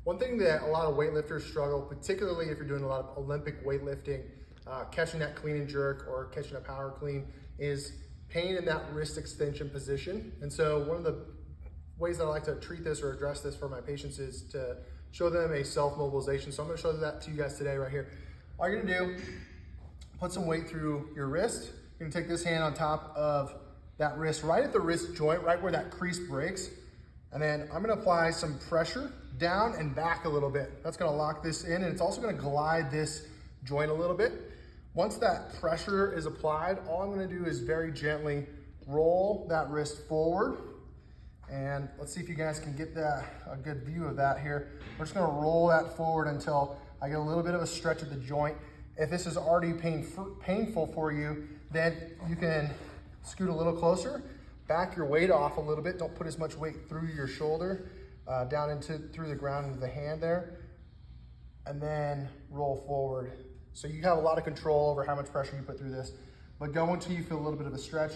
One thing that a lot of weightlifters struggle, particularly if you're doing a lot of Olympic weightlifting, catching that clean and jerk or catching a power clean, is pain in that wrist extension position. And so one of the ways that I like to treat this or address this for my patients is to show them a self-mobilization. So I'm gonna show that to you guys today right here. All you're gonna do, put some weight through your wrist. You're gonna take this hand on top of that wrist, right at the wrist joint, right where that crease breaks. And then I'm gonna apply some pressure down and back a little bit. That's gonna lock this in, and it's also gonna glide this joint a little bit. Once that pressure is applied, all I'm gonna do is very gently roll that wrist forward. And let's see if you guys can get a good view of that here. We're just gonna roll that forward until I get a little bit of a stretch of the joint. If this is already painful for you, then you can scoot a little closer, back your weight off a little bit. Don't put as much weight through your shoulder, down through the ground into the hand there, and then roll forward. So you have a lot of control over how much pressure you put through this, but go until you feel a little bit of a stretch.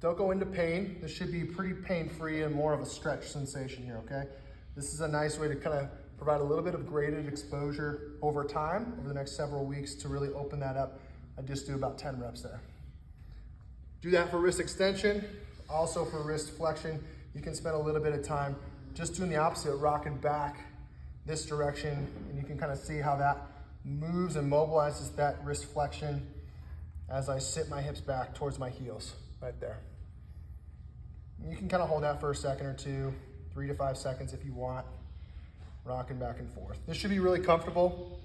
Don't go into pain. This should be pretty pain-free and more of a stretch sensation here, okay? This is a nice way to kind of provide a little bit of graded exposure over time, over the next several weeks, to really open that up. I just do about 10 reps there. Do that for wrist extension. Also for wrist flexion, you can spend a little bit of time just doing the opposite, rocking back this direction, and you can kind of see how that moves and mobilizes that wrist flexion as I sit my hips back towards my heels, right there. And you can kind of hold that for a second or two, 3 to 5 seconds if you want, rocking back and forth. This should be really comfortable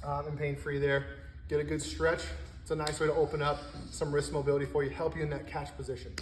and pain-free there. Get a good stretch. It's a nice way to open up some wrist mobility for you, help you in that catch position.